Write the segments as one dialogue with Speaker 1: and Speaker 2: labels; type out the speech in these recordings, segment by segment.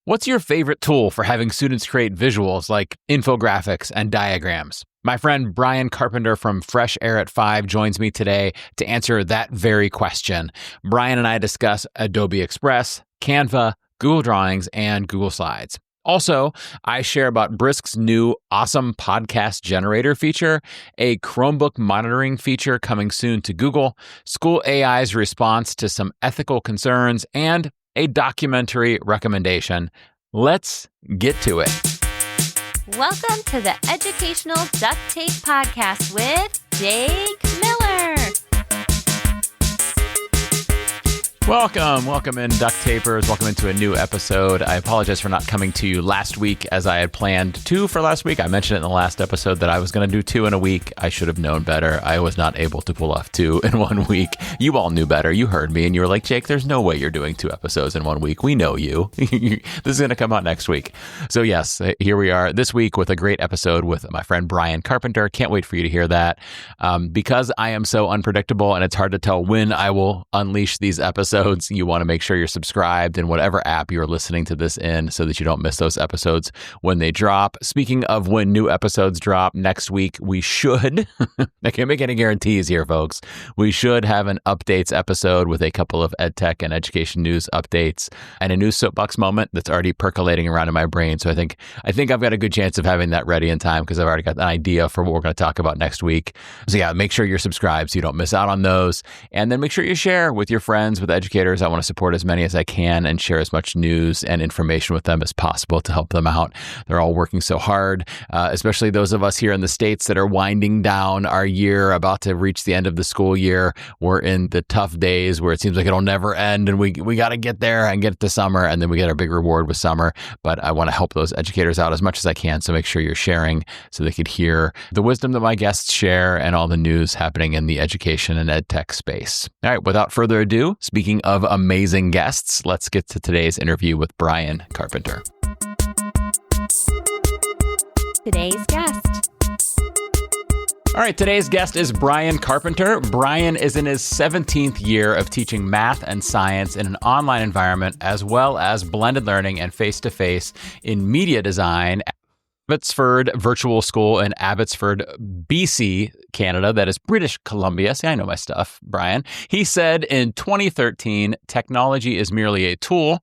Speaker 1: What's your favorite tool for having students create visuals like infographics and diagrams? My friend Bryon Carpenter from Fresh Air at 5 joins me today to answer that very question. Bryon and I discuss Adobe Express, Canva, Google Drawings, and Google Slides. Also, I share about Brisk's new awesome podcast generator feature, a Chromebook monitoring feature coming soon to Google, SchoolAI's response to some ethical concerns, and a documentary recommendation. Let's get to it.
Speaker 2: Welcome to the Educational Duct Tape Podcast with Jake Miller.
Speaker 1: Welcome in duct tapers. Welcome into a new episode. I apologize for not coming to you last week as I had planned to for last week. I mentioned it in the last episode that I was going to do 2 in a week. I should have known better. I was not able to pull off 2 in 1 week. You all knew better. You heard me and you were like, Jake, there's no way you're doing 2 episodes in 1 week. We know you. This is going to come out next week. So yes, here we are this week with a great episode with my friend Bryon Carpenter. Can't wait for you to hear that. Because I am so unpredictable and it's hard to tell when I will unleash these episodes, you want to make sure you're subscribed in whatever app you're listening to this in so that you don't miss those episodes when they drop. Speaking of when new episodes drop, next week we should, I can't make any guarantees here, folks, we should have an updates episode with a couple of EdTech and education news updates and a new soapbox moment that's already percolating around in my brain. So I think I've got a good chance of having that ready in time because I've already got an idea for what we're going to talk about next week. So yeah, make sure you're subscribed so you don't miss out on those. And then make sure you share with your friends, with educators. I want to support as many as I can and share as much news and information with them as possible to help them out. They're all working so hard, especially those of us here in the States that are winding down our year, about to reach the end of the school year. We're in the tough days where it seems like it'll never end and we got to get there and get to summer and then we get our big reward with summer. But I want to help those educators out as much as I can. So make sure you're sharing so they could hear the wisdom that my guests share and all the news happening in the education and EdTech space. All right, without further ado, speaking of amazing guests, let's get to today's interview with Bryon Carpenter.
Speaker 2: Today's guest.
Speaker 1: All right, today's guest is Bryon Carpenter. Bryon is in his 17th year of teaching math and science in an online environment, as well as blended learning and face-to-face in media design. Abbotsford Virtual School in Abbotsford, BC, Canada. That is British Columbia. See, I know my stuff, Bryon. He said in 2013, technology is merely a tool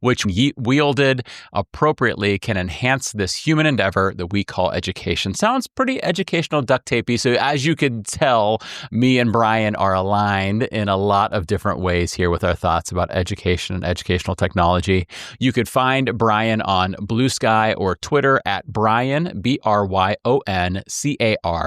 Speaker 1: which wielded appropriately can enhance this human endeavor that we call education. Sounds pretty educational duct tapey. So as you can tell, me and Bryon are aligned in a lot of different ways here with our thoughts about education and educational technology. You could find Bryon on Blue Sky or Twitter at Bryon, BRYONCAR,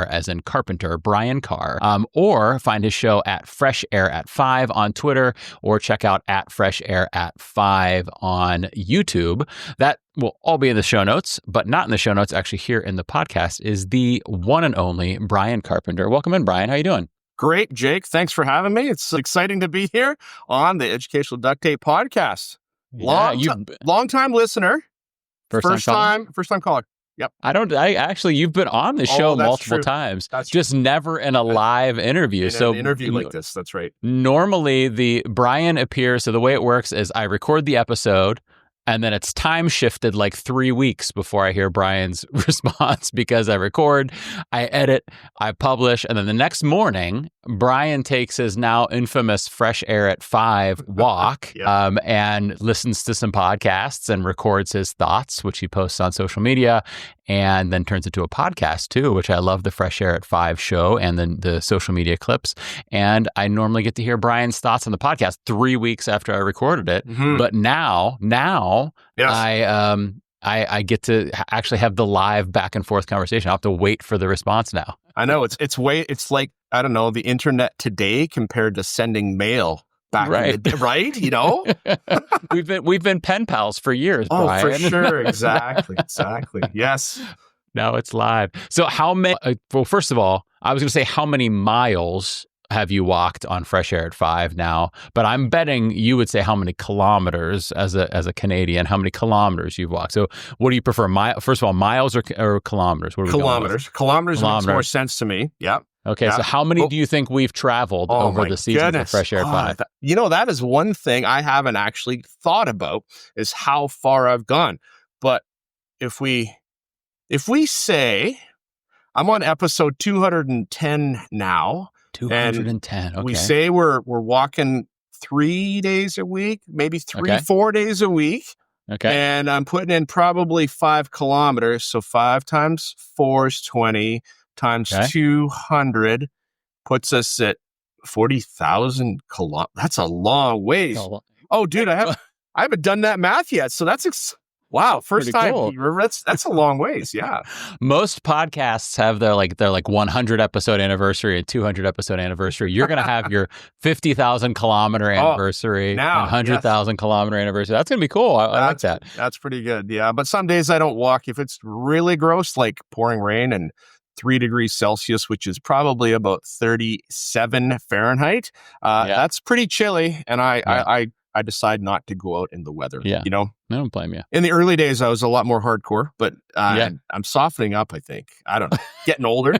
Speaker 1: as in Carpenter, Bryon Carr, or find his show at Fresh Air at 5 on Twitter, or check out at Fresh Air at 5 on YouTube. That will all be in the show notes, but not in the show notes. Actually, here in the podcast is the one and only Bryon Carpenter. Welcome in, Bryon. How you doing?
Speaker 3: Great, Jake. Thanks for having me. It's exciting to be here on the Educational Duct Tape Podcast. Long time listener. First time caller. Yep.
Speaker 1: You've been on the show multiple times, just never in a live interview.
Speaker 3: An interview like this. That's right.
Speaker 1: Normally the Bryon appears. So the way it works is I record the episode and then it's time shifted like 3 weeks before I hear Bryon's response because I record, I edit, I publish, and then the next morning, Bryon takes his now infamous Fresh Air at 5 walk and listens to some podcasts and records his thoughts, which he posts on social media, and then turns into a podcast too, which I love, the Fresh Air at 5 show and then the social media clips. And I normally get to hear Bryon's thoughts on the podcast 3 weeks after I recorded it. Mm-hmm. But now yes. I get to actually have the live back and forth conversation. I'll have to wait for the response now.
Speaker 3: I know it's like, I don't know, the internet today compared to sending mail back in the day, right? You know?
Speaker 1: we've been pen pals for years, Bryon.
Speaker 3: For sure. Exactly. Yes.
Speaker 1: Now it's live. So how many, well, first of all, I was going to say how many miles have you walked on Fresh Air at 5 now? But I'm betting you would say how many kilometers as a Canadian, how many kilometers you've walked. So what do you prefer? First of all, miles or kilometers? What are we
Speaker 3: kilometers. Kilometers makes more sense to me. Yep.
Speaker 1: Okay, so how many do you think we've traveled over the season for Fresh Air 5?
Speaker 3: That is one thing I haven't actually thought about, is how far I've gone. But if we say I'm on episode 210 now.
Speaker 1: 210. Okay.
Speaker 3: We say we're walking 3 days a week, maybe 4 days a week.
Speaker 1: Okay.
Speaker 3: And I'm putting in probably 5 kilometers. So 5 times 4 is 20 times 200 puts us at 40,000 kilometers. That's a long ways. Oh, dude, I haven't done that math yet. So that's wow, first time. Cool. That's a long ways. Yeah.
Speaker 1: Most podcasts have their 100 episode anniversary and 200 episode anniversary. You're going to have your 50,000 kilometer anniversary, 100,000 kilometer anniversary. That's going to be cool. I like that.
Speaker 3: That's pretty good. Yeah. But some days I don't walk. If it's really gross, like pouring rain and 3 degrees Celsius, which is probably about 37 Fahrenheit. That's pretty chilly. And I decide not to go out in the weather.
Speaker 1: Yeah. I don't blame you.
Speaker 3: In the early days, I was a lot more hardcore, but I'm softening up, I think. I don't know. Getting older.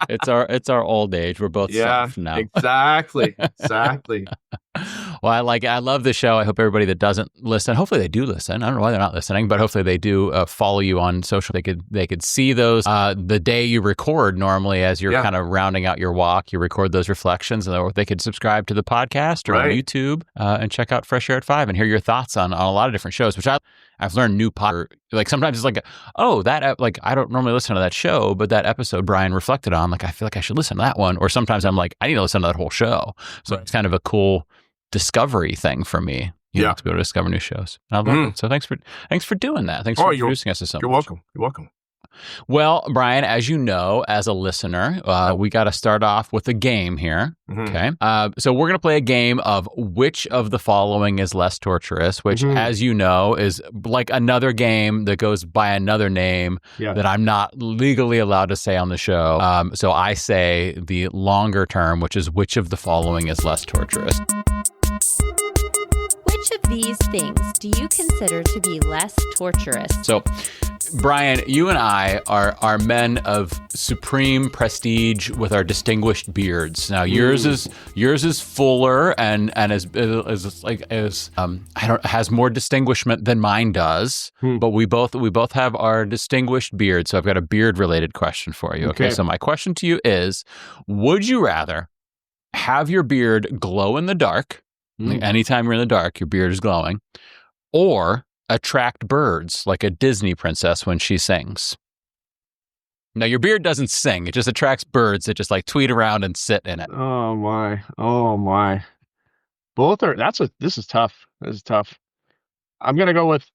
Speaker 1: It's our old age. We're both soft now.
Speaker 3: Exactly.
Speaker 1: Well, I love the show. I hope everybody that doesn't listen, hopefully they do listen. I don't know why they're not listening, but hopefully they do follow you on social. They could see those the day you record normally as you're kind of rounding out your walk. You record those reflections, or they could subscribe to the podcast or on YouTube and check out Fresh Air at 5 and hear your thoughts on a lot of different shows, which I've learned new like sometimes it's like, that I don't normally listen to that show, but that episode Bryon reflected on, like I feel like I should listen to that one. Or sometimes I'm like, I need to listen to that whole show. So it's kind of a cool discovery thing for me, to be able to discover new shows. I love it. So thanks for doing that. Thanks for introducing us to something.
Speaker 3: You're welcome.
Speaker 1: Well, Bryon, as you know, as a listener, we got to start off with a game here. Okay. So we're going to play a game of which of the following is less torturous, which, as you know, is like another game that goes by another name that I'm not legally allowed to say on the show. So I say the longer term, which is which of the following is less torturous.
Speaker 2: Which of these things do you consider to be less torturous?
Speaker 1: So, Bryon, you and I are men of supreme prestige with our distinguished beards. Now, yours is fuller and has more distinguishment than mine does. But we both have our distinguished beards. So I've got a beard related question for you. Okay. So my question to you is: would you rather have your beard glow in the dark? Like anytime you're in the dark, your beard is glowing, or attract birds like a Disney princess when she sings? Now, your beard doesn't sing. It just attracts birds that just like tweet around and sit in it.
Speaker 3: Oh my. This is tough. I'm going to go with,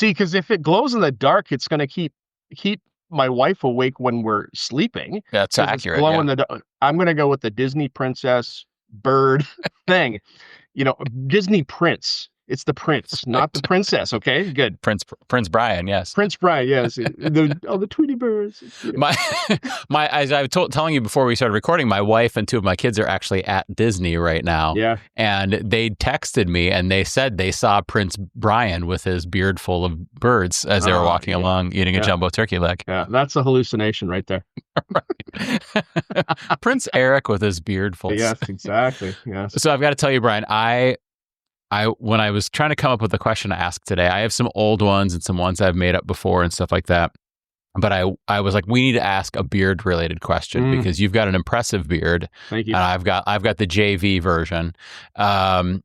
Speaker 3: because if it glows in the dark, it's going to keep my wife awake when we're sleeping.
Speaker 1: That's accurate.
Speaker 3: I'm going to go with the Disney princess bird thing. Disney prince. It's the prince, not the princess. Okay, good.
Speaker 1: Prince Bryon, yes.
Speaker 3: Prince Bryon, yes. The Tweety birds.
Speaker 1: As I was telling you before we started recording, my wife and 2 of my kids are actually at Disney right now.
Speaker 3: Yeah.
Speaker 1: And they texted me and they said they saw Prince Bryon with his beard full of birds as they were walking along eating a jumbo turkey leg.
Speaker 3: Yeah, that's a hallucination right there.
Speaker 1: Right. Prince Eric with his beard full.
Speaker 3: Yes, exactly. Yes.
Speaker 1: So I've got to tell you, Bryon, when I was trying to come up with a question to ask today, I have some old ones and some ones I've made up before and stuff like that. But I was like, we need to ask a beard related question because you've got an impressive beard.
Speaker 3: Thank you.
Speaker 1: And I've got the JV version, the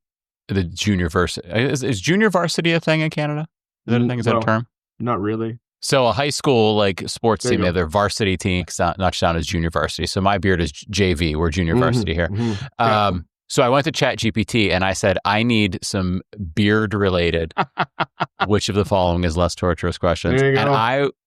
Speaker 1: junior varsity. Is junior varsity a thing in Canada? Is that a thing? Is that a term?
Speaker 3: Not really.
Speaker 1: So a high school sports team, they have their varsity team, not down as junior varsity. So my beard is JV. We're junior varsity here. So I went to ChatGPT and I said, I need some beard related, which of the following is less torturous questions. And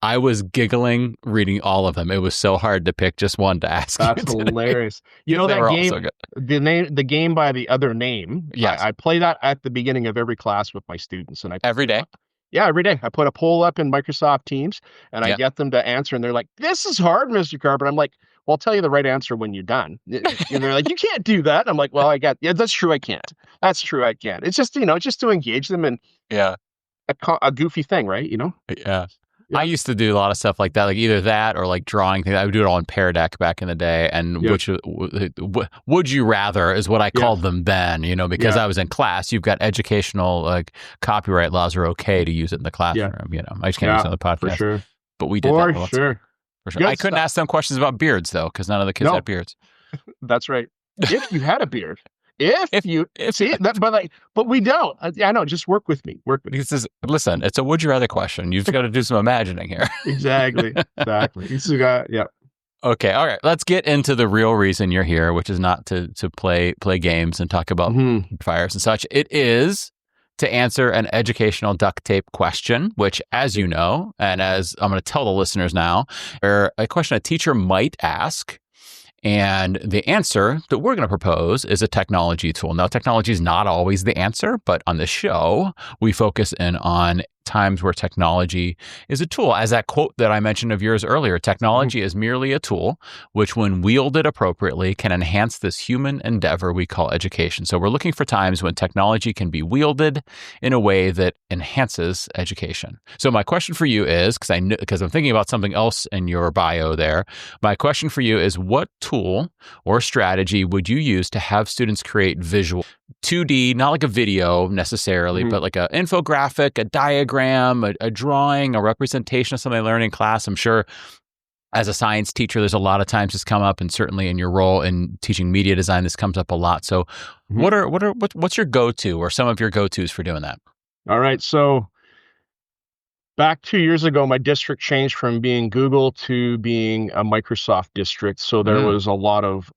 Speaker 1: I was giggling reading all of them. It was so hard to pick just one to ask.
Speaker 3: That's hilarious. That game, the game by the other name.
Speaker 1: Yes.
Speaker 3: I play that at the beginning of every class with my students. And
Speaker 1: every day?
Speaker 3: Yeah, every day. I put a poll up in Microsoft Teams and I get them to answer. And they're like, this is hard, Mr. Carpenter. I'm like, well, I'll tell you the right answer when you're done. And they're like, you can't do that. I'm like, well, that's true. I can't. That's true. I can't. It's just, just to engage them in a goofy thing, right?
Speaker 1: Yeah. I used to do a lot of stuff like that, like either that or like drawing things. I would do it all in Pear Deck back in the day. And which would you rather is what I called them then, because I was in class. You've got educational, like copyright laws are okay to use it in the classroom. I just can't use it on the podcast.
Speaker 3: For sure.
Speaker 1: But we did that.
Speaker 3: For sure.
Speaker 1: I couldn't ask them questions about beards though, because none of the kids had beards.
Speaker 3: That's right. If you had a beard. But we don't. I know. Just work with me.
Speaker 1: Listen, it's a would you rather question. You've got to do some imagining here.
Speaker 3: Exactly.
Speaker 1: Okay. All right. Let's get into the real reason you're here, which is not to play games and talk about fires and such. It is to answer an educational duct tape question, which, as you know, and as I'm going to tell the listeners now, are a question a teacher might ask. And the answer that we're going to propose is a technology tool. Now, technology is not always the answer, but on the show, we focus in on times where technology is a tool. As that quote that I mentioned of yours earlier, technology is merely a tool, which when wielded appropriately can enhance this human endeavor we call education. So we're looking for times when technology can be wielded in a way that enhances education. So my question for you is, because I'm thinking about something else in your bio there, my question for you is, what tool or strategy would you use to have students create visual 2D, not like a video necessarily, but like an infographic, a diagram, a drawing, a representation of something I learned in class? I'm sure as a science teacher, there's a lot of times this come up, and certainly in your role in teaching media design, this comes up a lot. So what's your go-to or some of your go-tos for doing that?
Speaker 3: All right. So back 2 years ago, my district changed from being Google to being a Microsoft district. So there was a lot of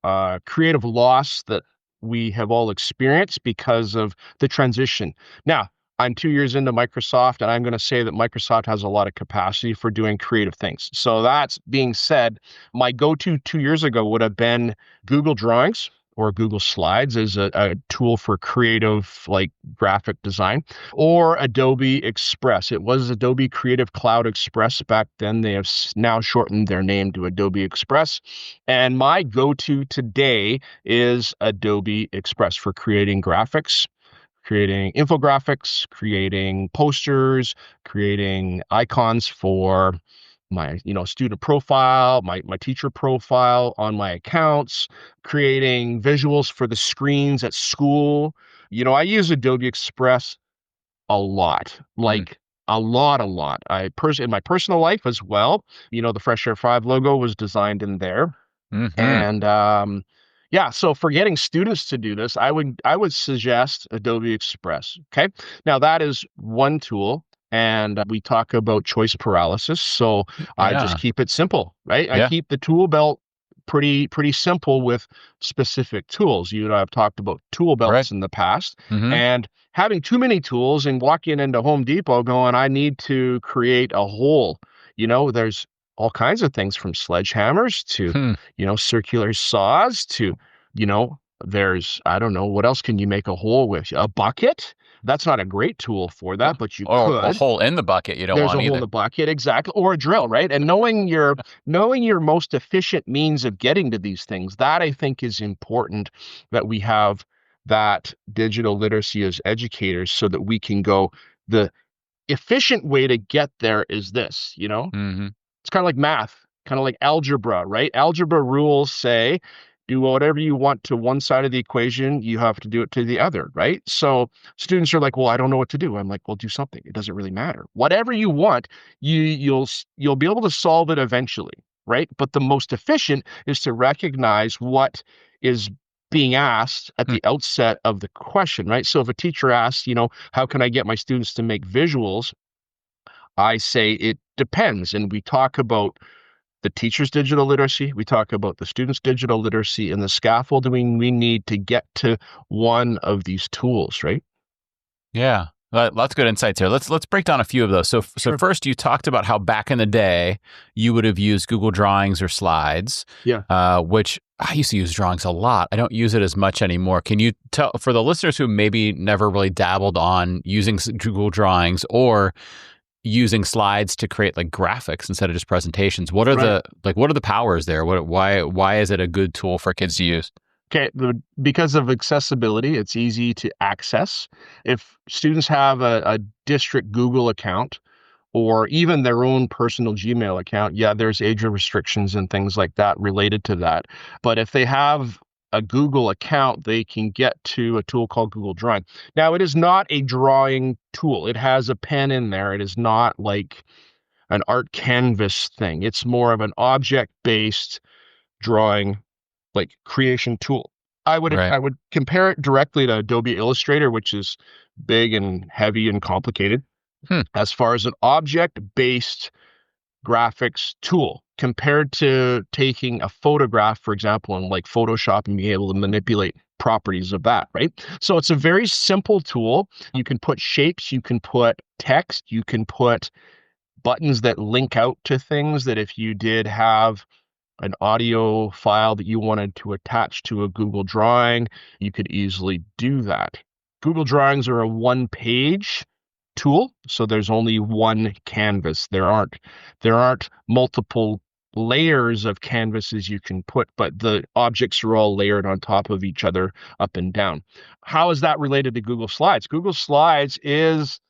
Speaker 3: creative loss that we have all experienced because of the transition. Now, I'm 2 years into Microsoft, and I'm going to say that Microsoft has a lot of capacity for doing creative things. So that's being said, my go-to 2 years ago would have been Google Drawings or Google Slides as a tool for creative, like graphic design, or Adobe Express. It was Adobe Creative Cloud Express back then. They have now shortened their name to Adobe Express. And my go-to today is Adobe Express for creating graphics, creating infographics, creating posters, creating icons for my student profile, my teacher profile on my accounts, creating visuals for the screens at school. I use Adobe Express a lot, a lot. In my personal life as well, the Fresh Air 5 logo was designed in there. And so for getting students to do this, I would suggest Adobe Express. Okay. Now that is one tool. And we talk about choice paralysis. So I just keep it simple, right? I keep the tool belt pretty simple with specific tools. You and I have talked about tool belts in the past, and having too many tools and walking into Home Depot going, I need to create a hole. There's all kinds of things from sledgehammers to, circular saws to, there's, I don't know, what else can you make a hole with? A bucket? That's not a great tool for that, but you could.
Speaker 1: A hole in the bucket you don't want either.
Speaker 3: There's a hole in the bucket, exactly. Or a drill, right? And knowing your most efficient means of getting to these things, that I think is important, that we have that digital literacy as educators so that we can go, the efficient way to get there is this, It's kind of like math, kind of like algebra, right? Algebra rules say, do whatever you want to one side of the equation, you have to do it to the other, right? So students are like, well, I don't know what to do. I'm like, well, do something. It doesn't really matter. Whatever you want, you'll be able to solve it eventually, right? But the most efficient is to recognize what is being asked at the outset of the question, right? So if a teacher asks, how can I get my students to make visuals? I say it depends. And we talk about the teacher's digital literacy, we talk about the student's digital literacy, and the scaffolding we need to get to one of these tools, right?
Speaker 1: Yeah, lots of good insights here. Let's break down a few of those. So first, you talked about how back in the day you would have used Google Drawings or Slides. Which I used to use Drawings a lot. I don't use it as much anymore. Can you tell, for the listeners who maybe never really dabbled on using Google Drawings or using slides to create like graphics instead of just presentations, what are the powers there? Why is it a good tool for kids to use?
Speaker 3: Okay, because of accessibility, it's easy to access. If students have a district Google account, or even their own personal Gmail account, yeah, there's age restrictions and things like that related to that. But if they have a Google account, they can get to a tool called Google Drawing. Now, it is not a drawing tool. It has a pen in there. It is not like an art canvas thing. It's more of an object-based drawing, like creation tool. I would compare it directly to Adobe Illustrator, which is big and heavy and complicated. As far as an object-based graphics tool, compared to taking a photograph, for example, in like Photoshop and being able to manipulate properties of that, right? So it's a very simple tool. You can put shapes, you can put text, you can put buttons that link out to things that if you did have an audio file that you wanted to attach to a Google Drawing, you could easily do that. Google Drawings are a one-page tool, so there's only one canvas. There aren't multiple layers of canvases you can put, but the objects are all layered on top of each other up and down. How is that related to Google Slides? Google Slides is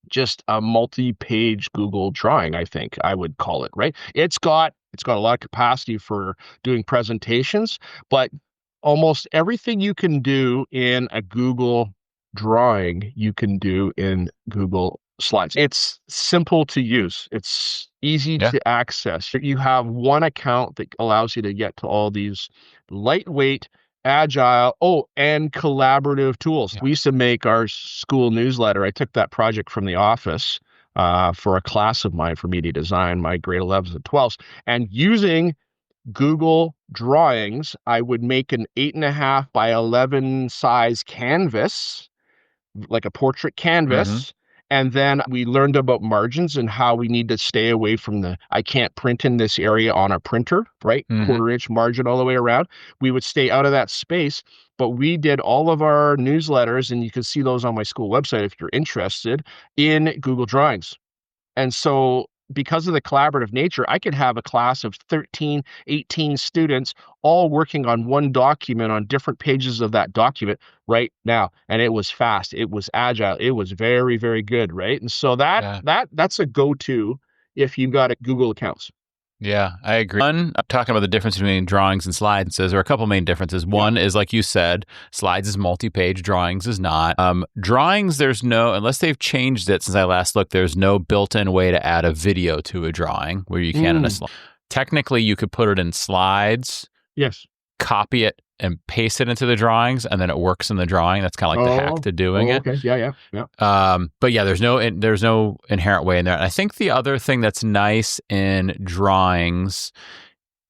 Speaker 3: just a multi-page Google Drawing, I think I would call it, right? It's got a lot of capacity for doing presentations, but almost everything you can do in a Google Drawing, you can do in Google Slides. It's simple to use. It's easy to access. You have one account that allows you to get to all these lightweight, agile, and collaborative tools. We used to make our school newsletter. I took that project from the office for a class of mine for media design, my grade 11s and 12s, and using Google Drawings, I would make an 8.5 by 11 size canvas, like a portrait canvas. And then we learned about margins and how we need to stay away from I can't print in this area on a printer, right? 1/4 inch margin all the way around. We would stay out of that space, but we did all of our newsletters, and you can see those on my school website if you're interested, in Google Drawings. And so because of the collaborative nature, I could have a class of 13, 18 students all working on one document on different pages of that document right now. And it was fast. It was agile. It was very, very good, right? And so that's a go-to if you've got Google accounts.
Speaker 1: Yeah, I agree. One, I'm talking about the difference between drawings and slides. There are a couple main differences. One is, like you said, slides is multi-page, drawings is not. Drawings, there's no, unless they've changed it since I last looked, there's no built-in way to add a video to a drawing where you can in a slide. Technically, you could put it in slides.
Speaker 3: Yes.
Speaker 1: Copy it and paste it into the drawings, and then it works in the drawing. That's kind of like the hack to doing it.
Speaker 3: Okay. Yeah.
Speaker 1: But yeah, there's no inherent way in there. And I think the other thing that's nice in drawings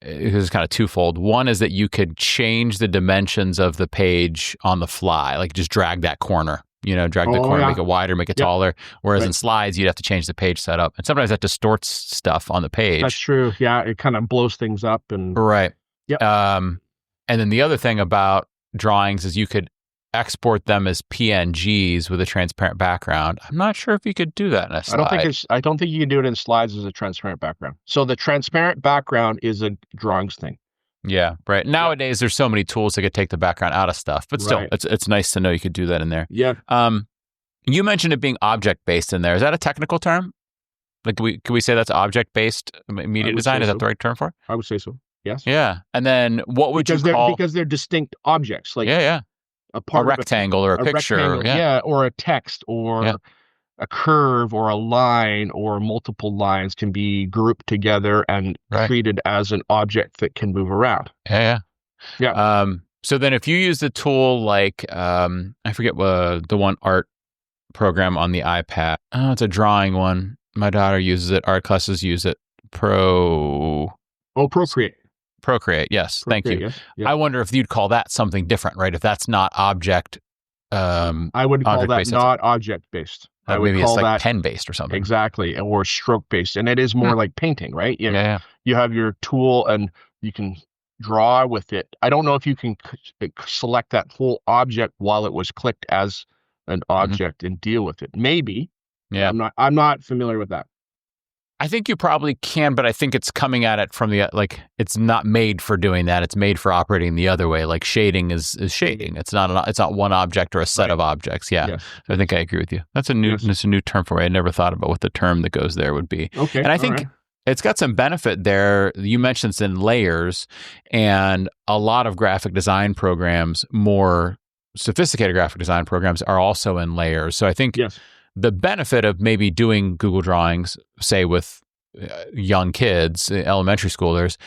Speaker 1: is kind of twofold. One is that you could change the dimensions of the page on the fly, like just drag that corner. Drag the corner, make it wider, make it taller. Whereas in slides, you'd have to change the page setup, and sometimes that distorts stuff on the page.
Speaker 3: That's true. Yeah, it kind of blows things up and
Speaker 1: right.
Speaker 3: Yep.
Speaker 1: And then the other thing about drawings is you could export them as PNGs with a transparent background. I'm not sure if you could do that in a slide.
Speaker 3: I don't think you can do it in slides as a transparent background. So the transparent background is a drawings thing.
Speaker 1: Yeah, right. Nowadays, there's so many tools that could take the background out of stuff, but still, it's nice to know you could do that in there.
Speaker 3: Yeah.
Speaker 1: You mentioned it being object-based in there. Is that a technical term? Like, can we say that's object-based media design? Is that the right term for it?
Speaker 3: I would say so. Yes.
Speaker 1: Yeah. And then what would you call...
Speaker 3: Because they're distinct objects. Like
Speaker 1: a rectangle or a picture.
Speaker 3: Rectangle, or a text or a curve or a line or multiple lines can be grouped together and treated as an object that can move around.
Speaker 1: Yeah. So then if you use the tool like, I forget the one art program on the iPad. Oh, it's a drawing one. My daughter uses it. Art classes use it.
Speaker 3: Procreate.
Speaker 1: Procreate, yes. Thank you. Yes. Yep. I wonder if you'd call that something different, right? If that's not object.
Speaker 3: I would call that not object-based. I would
Speaker 1: maybe
Speaker 3: call
Speaker 1: it's like
Speaker 3: that
Speaker 1: pen-based or something.
Speaker 3: Exactly, or stroke-based. And it is more like painting, right? You have your tool and you can draw with it. I don't know if you can select that whole object while it was clicked as an object and deal with it. Maybe. Yeah. I'm not familiar with that.
Speaker 1: I think you probably can, but I think it's coming at it from the, like, it's not made for doing that. It's made for operating the other way. Like shading is shading. It's not one object or a set of objects. Yeah.
Speaker 3: Yes.
Speaker 1: So I think I agree with you. That's a new term for me. I never thought about what the term that goes there would be.
Speaker 3: Okay.
Speaker 1: And I think it's got some benefit there. You mentioned it's in layers, and a lot of graphic design programs, more sophisticated graphic design programs, are also in layers. So I think the benefit of maybe doing Google Drawings, say with young kids, elementary schoolers,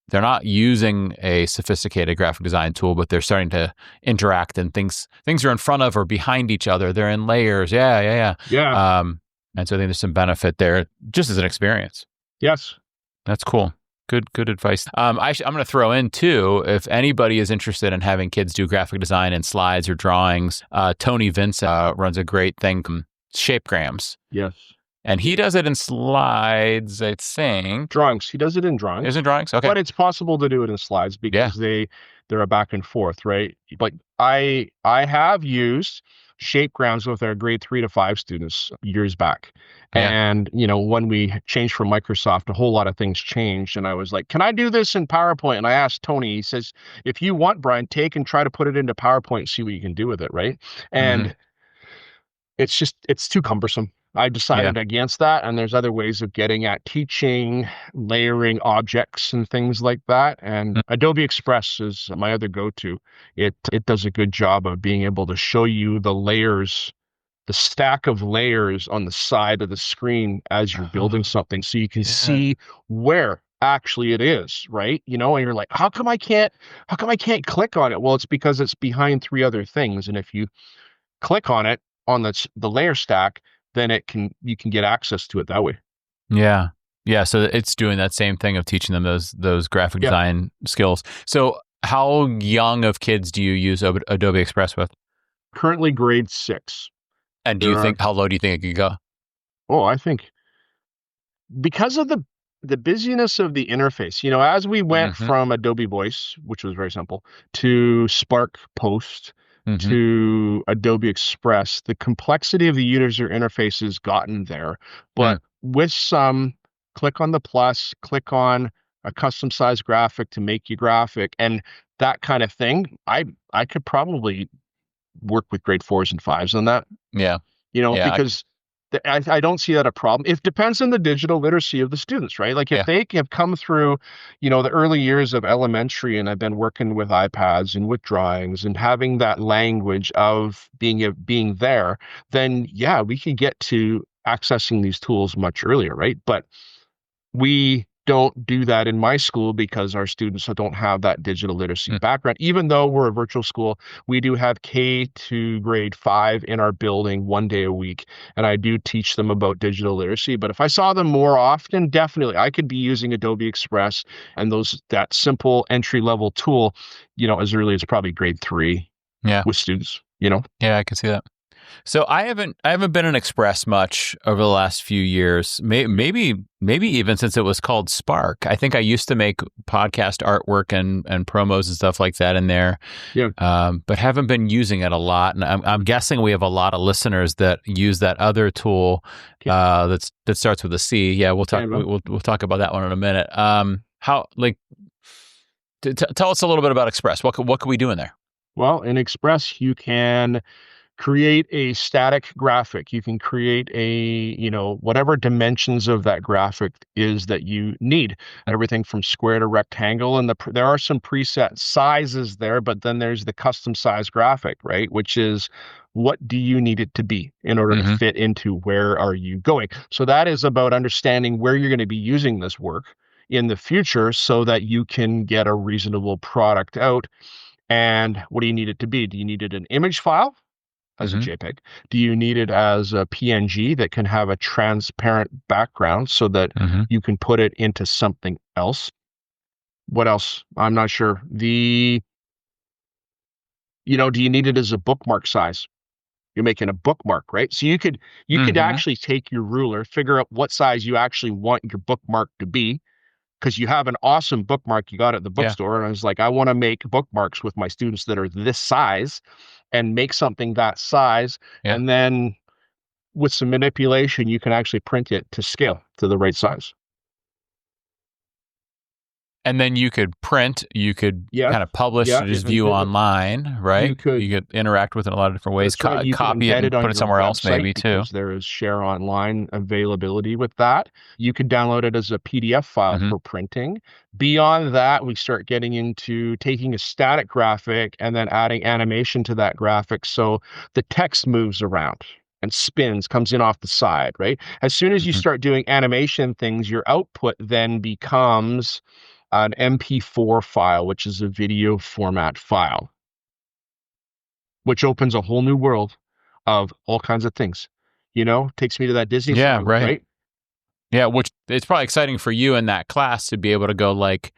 Speaker 1: they're not using a sophisticated graphic design tool, but they're starting to interact, and things are in front of or behind each other. They're in layers. Yeah. And so I think there's some benefit there just as an experience.
Speaker 3: Yes.
Speaker 1: That's cool. Good advice. I'm going to throw in too, if anybody is interested in having kids do graphic design in slides or drawings, Tony Vincent runs a great thing, Shapegrams.
Speaker 3: Yes.
Speaker 1: And he does it in slides, I think.
Speaker 3: Drawings. He does it in drawings.
Speaker 1: Is it drawings? Okay.
Speaker 3: But it's possible to do it in slides because they're a back and forth, right? But I have used Shapegrams with our grade 3 to 5 students years back. And, when we changed from Microsoft, a whole lot of things changed. And I was like, can I do this in PowerPoint? And I asked Tony, he says, if you want, Bryon, take and try to put it into PowerPoint and see what you can do with it, right? And it's too cumbersome. I decided against that, and there's other ways of getting at teaching, layering objects and things like that. And Adobe Express is my other go-to. It does a good job of being able to show you the layers, the stack of layers on the side of the screen as you're building something, so you can see where actually it is, right? And you're like, how come I can't click on it? Well, it's because it's behind 3 other things, and if you click on it on the layer stack, then you can get access to it that way. Yeah.
Speaker 1: So it's doing that same thing of teaching them those graphic design skills. So how young of kids do you use Adobe Express with?
Speaker 3: Currently grade 6.
Speaker 1: And how low do you think it could go?
Speaker 3: Oh, I think because of the busyness of the interface, as we went from Adobe Voice, which was very simple, to Spark Post, to Adobe Express, the complexity of the user interface has gotten there. But with some click on the plus, click on a custom size graphic to make you graphic, and that kind of thing, I could probably work with grade 4s and 5s on that. Because I don't see that a problem. It depends on the digital literacy of the students, right? Like if they have come through, the early years of elementary and I've been working with iPads and with drawings and having that language of being there, then we can get to accessing these tools much earlier, right? But we don't do that in my school because our students don't have that digital literacy background. Even though we're a virtual school, we do have K to grade 5 in our building 1 day a week. And I do teach them about digital literacy. But if I saw them more often, definitely I could be using Adobe Express and that simple entry-level tool, as early as probably grade 3 with students, Yeah,
Speaker 1: I can see that. So I haven't been in Express much over the last few years. Maybe even since it was called Spark. I think I used to make podcast artwork and promos and stuff like that in there. But haven't been using it a lot. And I'm guessing we have a lot of listeners that use that other tool that starts with a C. Yeah, we'll talk about that one in a minute. Tell us a little bit about Express. What can we do in there?
Speaker 3: Well, in Express, you can create a static graphic. You can create whatever dimensions of that graphic is that you need. Everything from square to rectangle. And there are some preset sizes there, but then there's the custom size graphic, right? Which is, what do you need it to be in order to fit into where are you going? So that is about understanding where you're going to be using this work in the future so that you can get a reasonable product out. And what do you need it to be? Do you need it an image file as a JPEG? Do you need it as a PNG that can have a transparent background so that you can put it into something else? What else? I'm not sure. Do you need it as a bookmark size? You're making a bookmark, right? So you could actually take your ruler, figure out what size you actually want your bookmark to be, because you have an awesome bookmark you got at the bookstore. And I was like, I want to make bookmarks with my students that are this size and make something that size. And then with some manipulation, you can actually print it to scale to the right size.
Speaker 1: And then you could print, you could kind of publish, just view online, right? You could interact with it in a lot of different ways,
Speaker 3: right.
Speaker 1: copy it and put it somewhere else maybe too.
Speaker 3: There is share online availability with that. You could download it as a PDF file for printing. Beyond that, we start getting into taking a static graphic and then adding animation to that graphic so the text moves around and spins, comes in off the side, right? As soon as you start doing animation things, your output then becomes an MP4 file, which is a video format file, which opens a whole new world of all kinds of things. Takes me to that Disney song, right?
Speaker 1: Yeah, which it's probably exciting for you in that class to be able to go like,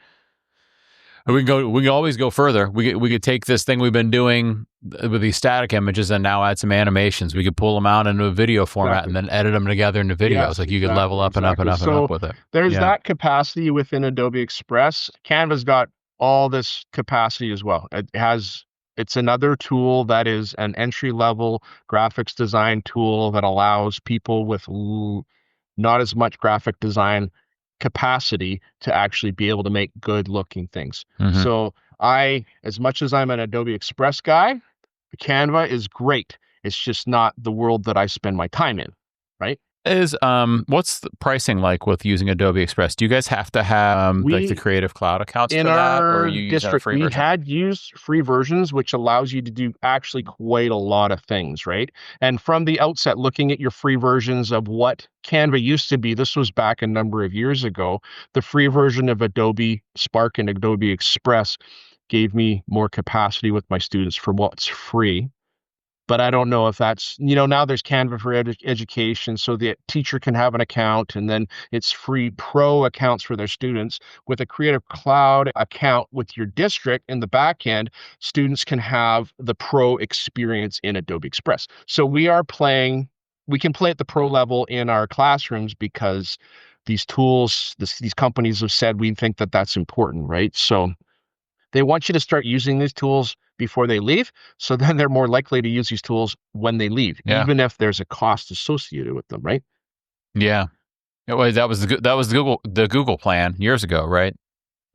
Speaker 1: we can always go further. We could take this thing we've been doing with these static images and now add some animations. We could pull them out into a video format and then edit them together into videos.
Speaker 3: Yes,
Speaker 1: like you could level up and up and up and up with it.
Speaker 3: There's that capacity within Adobe Express. Canva's got all this capacity as well. It's another tool that is an entry-level graphics design tool that allows people with not as much graphic design capacity to actually be able to make good looking things. So as much as I'm an Adobe Express guy, Canva is great. It's just not the world that I spend my time in, right?
Speaker 1: What's the pricing like with using Adobe Express? Do you guys have to have like the Creative Cloud accounts
Speaker 3: in
Speaker 1: for that,
Speaker 3: our
Speaker 1: or you use
Speaker 3: district?
Speaker 1: free
Speaker 3: We
Speaker 1: version?
Speaker 3: had used free versions, which allows you to do actually quite a lot of things, right? And from the outset, looking at your free versions of what Canva used to be, this was back a number of years ago. The free version of Adobe Spark and Adobe Express gave me more capacity with my students for what's free. But I don't know if that's, now there's Canva for education, so the teacher can have an account, and then it's free pro accounts for their students. With a Creative Cloud account with your district in the back end, students can have the pro experience in Adobe Express. So we can play at the pro level in our classrooms because these tools, these companies have said we think that that's important, right? So they want you to start using these tools before they leave, so then they're more likely to use these tools when they leave, even if there's a cost associated with them, right?
Speaker 1: Yeah, that was the Google plan years ago, right?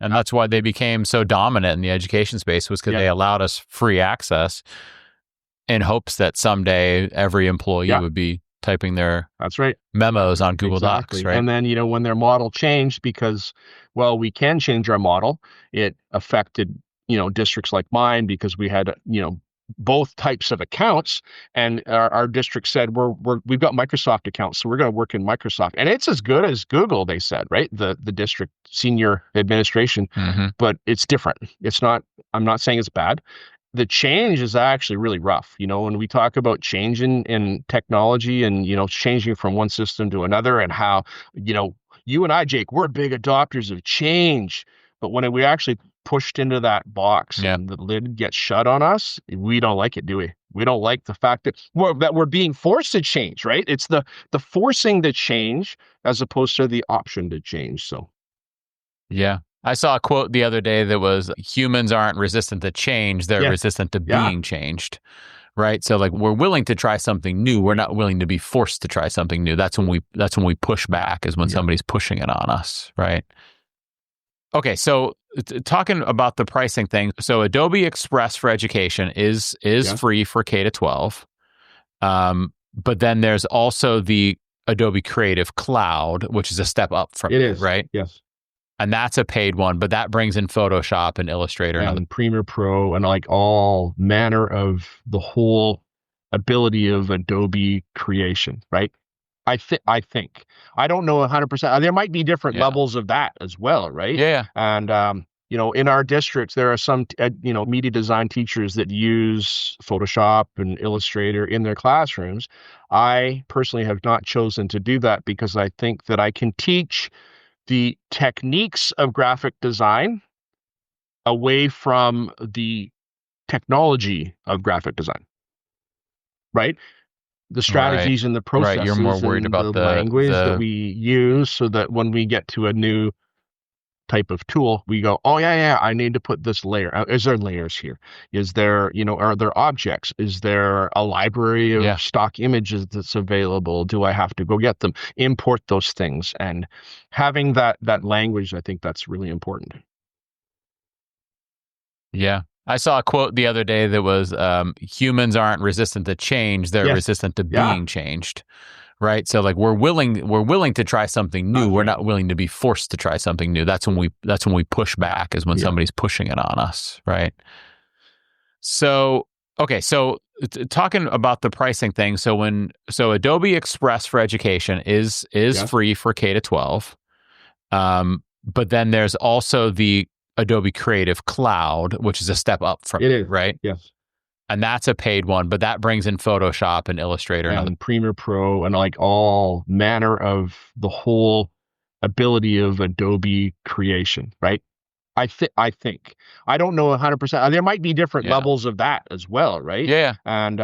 Speaker 1: And that's why they became so dominant in the education space, was because they allowed us free access in hopes that someday every employee would be typing their memos on Google Docs, right?
Speaker 3: And then, when their model changed, because, we can change our model, it affected, districts like mine, because we had, both types of accounts, and our district said, we've got Microsoft accounts, so we're going to work in Microsoft. And it's as good as Google, they said, right? The district senior administration, but it's different. I'm not saying it's bad. The change is actually really rough. When we talk about change in technology and, changing from one system to another, and how, you and I, Jake, we're big adopters of change. But when we actually pushed into that box and the lid gets shut on us, we don't like it, do we? We don't like the fact that we're being forced to change, right? It's the forcing to change as opposed to the option to change. So,
Speaker 1: yeah. I saw a quote the other day that was, humans aren't resistant to change, they're resistant to being changed, right? So like, we're willing to try something new. We're not willing to be forced to try something new. That's when we push back, is when somebody's pushing it on us, right? Okay, so talking about the pricing thing. So Adobe Express for education is free for K-12. But then there's also the Adobe Creative Cloud, which is a step up from it, right?
Speaker 3: Yes.
Speaker 1: And that's a paid one, but that brings in Photoshop and Illustrator
Speaker 3: and Premiere Pro and like all manner of the whole ability of Adobe creation, right? I think. I don't know 100%. There might be different levels of that as well, right?
Speaker 1: Yeah.
Speaker 3: And in our districts, there are some media design teachers that use Photoshop and Illustrator in their classrooms. I personally have not chosen to do that because I think that I can teach the techniques of graphic design away from the technology of graphic design, right? The strategies and the processes.
Speaker 1: Right. You're more worried about
Speaker 3: the language that we use, so that when we get to a new type of tool, we go, oh yeah, I need to put this layer. Is there layers here? Is there, are there objects? Is there a library of stock images that's available? Do I have to go get them? Import those things. And having that language, I think that's really important.
Speaker 1: Yeah. I saw a quote the other day that was, humans aren't resistant to change, they're resistant to being changed. Right. So like we're willing to try something new. We're not willing to be forced to try something new. That's when we push back, is when somebody's pushing it on us. Right. So, okay. So talking about the pricing thing. So Adobe Express for Education is free for K-12. But then there's also the Adobe Creative Cloud, which is a step up from it, right?
Speaker 3: Yes.
Speaker 1: And that's a paid one, but that brings in Photoshop and Illustrator
Speaker 3: and Premiere Pro and like all manner of the whole ability of Adobe creation, right? I think. I don't know 100%. There might be different levels of that as well, right?
Speaker 1: Yeah.
Speaker 3: And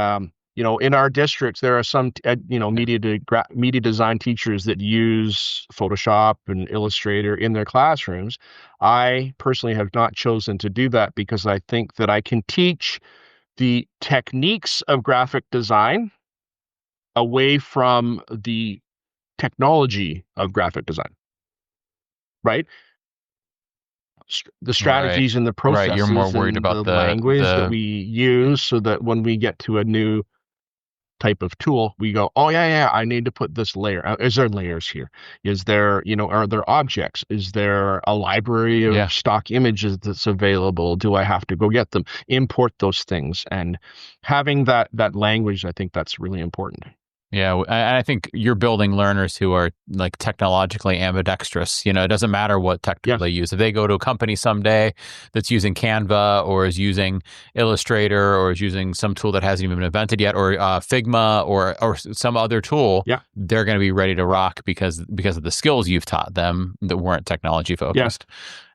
Speaker 3: in our districts, there are some media design teachers that use Photoshop and Illustrator in their classrooms. I personally have not chosen to do that because I think that I can teach the techniques of graphic design away from the technology of graphic design, right? The strategies and the processes.
Speaker 1: Right. You're more worried about the
Speaker 3: language that we use, so that when we get to a new type of tool, we go, oh yeah, I need to put this layer. Is there layers here? Is there, are there objects? Is there a library of stock images that's available? Do I have to go get them? Import those things. And having that language, I think that's really important.
Speaker 1: Yeah, and I think you're building learners who are like technologically ambidextrous. It doesn't matter what tech tool they use. If they go to a company someday that's using Canva or is using Illustrator or is using some tool that hasn't even been invented yet, or Figma or some other tool, they're going to be ready to rock because of the skills you've taught them that weren't technology focused.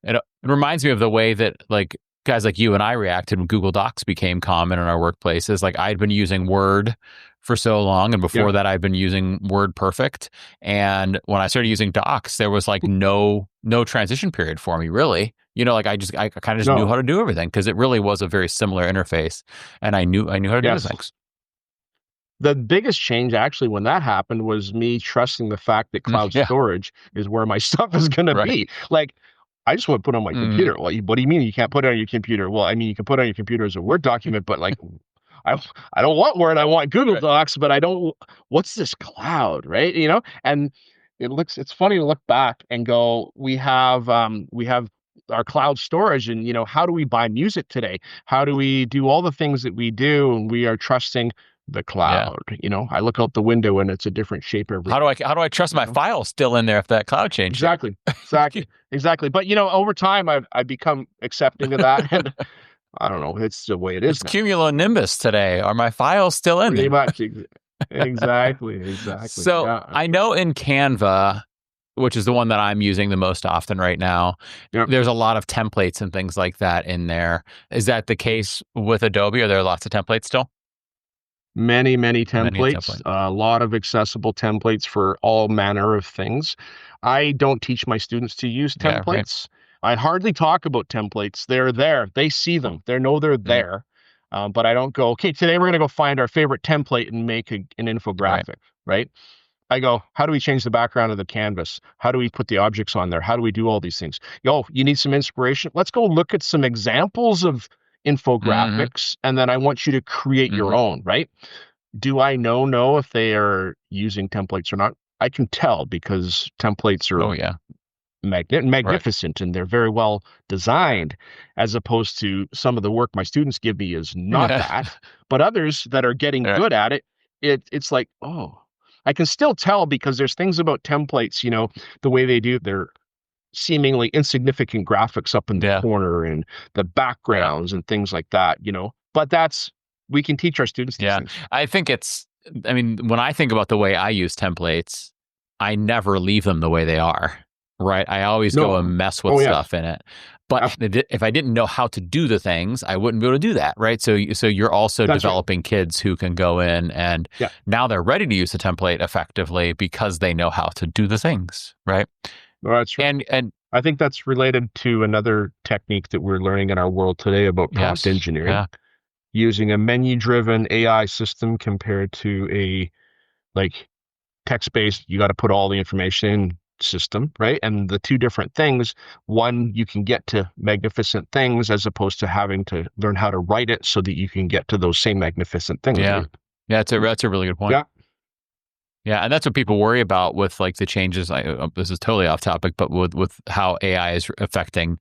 Speaker 1: It reminds me of the way that like guys like you and I reacted when Google Docs became common in our workplaces. Like I'd been using Word for so long, and before that I've been using Word Perfect. And when I started using Docs, there was like no transition period for me, really. Like I kind of just knew how to do everything because it really was a very similar interface, and I knew how to do things.
Speaker 3: The biggest change actually when that happened was me trusting the fact that cloud storage is where my stuff is going to be. Like I just want to put it on my computer. Well, what do you mean you can't put it on your computer? Well, I mean, you can put it on your computer as a Word document, but like I don't want Word. I want Google Docs, but I don't. What's this cloud, right? And it's funny to look back and go, we have our cloud storage, and how do we buy music today? How do we do all the things that we do? And we are trusting the cloud. I look out the window and it's a different shape every.
Speaker 1: How do I trust my files still in there if that cloud changes?
Speaker 3: Exactly. But over time, I've become accepting of that, and I don't know. It's the way it is.
Speaker 1: It's cumulonimbus today. Are my files still in there?
Speaker 3: Pretty much. Exactly.
Speaker 1: So I know in Canva, which is the one that I'm using the most often right now, there's a lot of templates and things like that in there. Is that the case with Adobe? Are there lots of templates still?
Speaker 3: Many templates. A lot of accessible templates for all manner of things. I don't teach my students to use templates. I hardly talk about templates. They're there. They see them. They know they're there. But I don't go, okay, today we're going to go find our favorite template and make an infographic, right? I go, how do we change the background of the canvas? How do we put the objects on there? How do we do all these things? You need some inspiration? Let's go look at some examples of infographics, and then I want you to create your own, right? Do I know if they are using templates or not? I can tell because templates are magnificent and they're very well designed, as opposed to some of the work my students give me is not that, but others that are getting good at it, it's like, I can still tell because there's things about templates, the way they do their seemingly insignificant graphics up in the corner and the backgrounds and things like that, but we can teach our students these things.
Speaker 1: I think when I think about the way I use templates, I never leave them the way they are. Right. I always go and mess with stuff in it. But if I didn't know how to do the things, I wouldn't be able to do that. Right. So you're also developing kids who can go in and now they're ready to use the template effectively because they know how to do the things. Right.
Speaker 3: That's right.
Speaker 1: And
Speaker 3: I think that's related to another technique that we're learning in our world today about prompt engineering.
Speaker 1: Yeah.
Speaker 3: Using a menu-driven AI system compared to a text-based, you got to put all the information in system, right? And the two different things, one, you can get to magnificent things as opposed to having to learn how to write it so that you can get to those same magnificent things.
Speaker 1: Yeah.
Speaker 3: Right?
Speaker 1: Yeah, that's a really good point.
Speaker 3: Yeah.
Speaker 1: Yeah, and that's what people worry about with the changes. This is totally off topic, but with how AI is affecting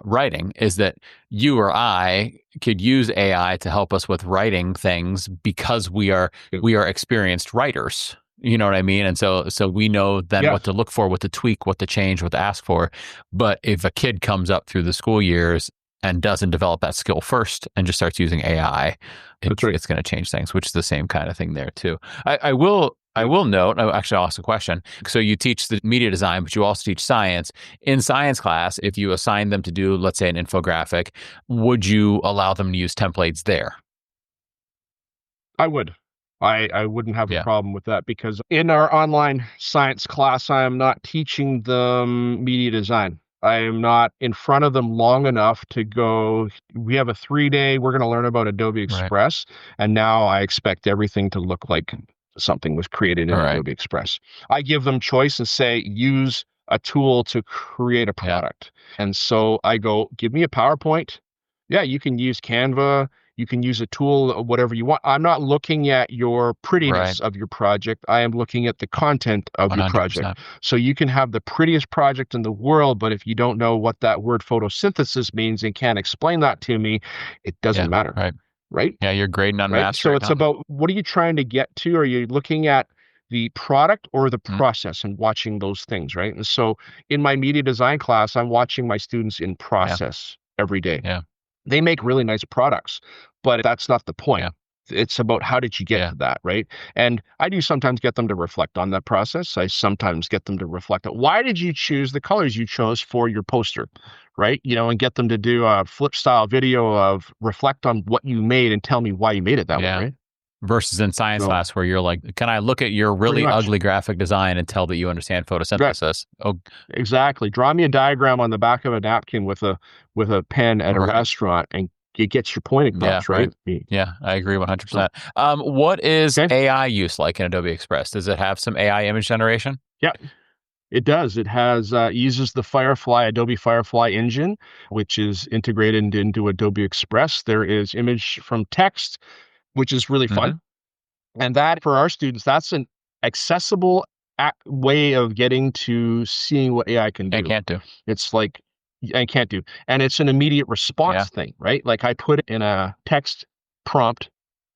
Speaker 1: writing, is that you or I could use AI to help us with writing things because we are experienced writers. You know what I mean? And so we know then what to look for, what to tweak, what to change, what to ask for. But if a kid comes up through the school years and doesn't develop that skill first and just starts using AI, it's going to change things, which is the same kind of thing there too. I will note, actually I'll ask a question. So you teach the media design, but you also teach science. In science class, if you assign them to do, let's say, an infographic, would you allow them to use templates there?
Speaker 3: I would. I wouldn't have a problem with that, because in our online science class, I am not teaching them media design. I am not in front of them long enough to go, we have a 3-day, we're going to learn about Adobe Express, and now I expect everything to look like something was created in Adobe Express. I give them choice and say, use a tool to create a product. And so I go, give me a PowerPoint. Yeah, you can use Canva. You can use a tool, whatever you want. I'm not looking at your prettiness of your project. I am looking at the content of 100%. Your project. So you can have the prettiest project in the world, but if you don't know what that word photosynthesis means and can't explain that to me, it doesn't matter. Right?
Speaker 1: Yeah, you're grading on mastery.
Speaker 3: So it's about, what are you trying to get to? Are you looking at the product or the process and watching those things, right? And so in my media design class, I'm watching my students in process every day.
Speaker 1: Yeah.
Speaker 3: They make really nice products, but that's not the point. It's about how did you get to that, right? And I do sometimes get them to reflect on that process. I sometimes get them to reflect on, why did you choose the colors you chose for your poster, right? And get them to do a flip style video of reflect on what you made and tell me why you made it that way, right?
Speaker 1: Versus in science class where you're like, can I look at your really ugly graphic design and tell that you understand photosynthesis?
Speaker 3: Right. Oh, exactly. Draw me a diagram on the back of a napkin with a pen at a restaurant, and it gets your point across, right?
Speaker 1: Yeah, I agree 100%. What is AI use like in Adobe Express? Does it have some AI image generation?
Speaker 3: Yeah, it does. It has uses the Adobe Firefly engine, which is integrated into Adobe Express. There is image from text, which is really fun. And that, for our students, that's an accessible way of getting to seeing what AI can do.
Speaker 1: And can't do.
Speaker 3: It's like, I can't do. And it's an immediate response thing, right? Like I put it in a text prompt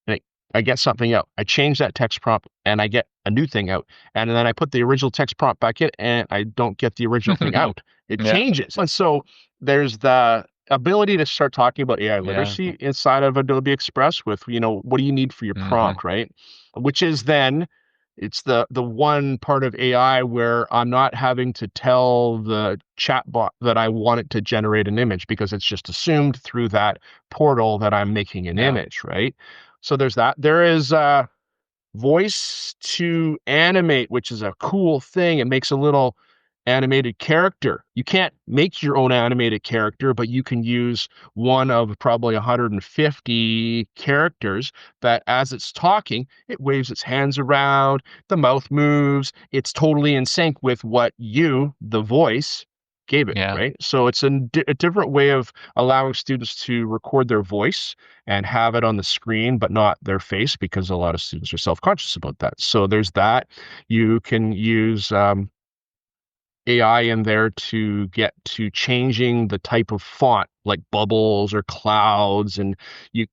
Speaker 3: and I get something out. I change that text prompt and I get a new thing out. And then I put the original text prompt back in and I don't get the original thing out. It changes. And so there's the ability to start talking about AI literacy inside of Adobe Express with, what do you need for your prompt, right? Which is then, it's the one part of AI where I'm not having to tell the chatbot that I want it to generate an image, because it's just assumed through that portal that I'm making an image, right? So there's that. There is voice to animate, which is a cool thing. It makes a little animated character. You can't make your own animated character, but you can use one of probably 150 characters that as it's talking, it waves its hands around, the mouth moves. It's totally in sync with what you, the voice, gave it, right? So it's a different way of allowing students to record their voice and have it on the screen, but not their face, because a lot of students are self-conscious about that. So there's that. You can use AI in there to get to changing the type of font, like bubbles or clouds, and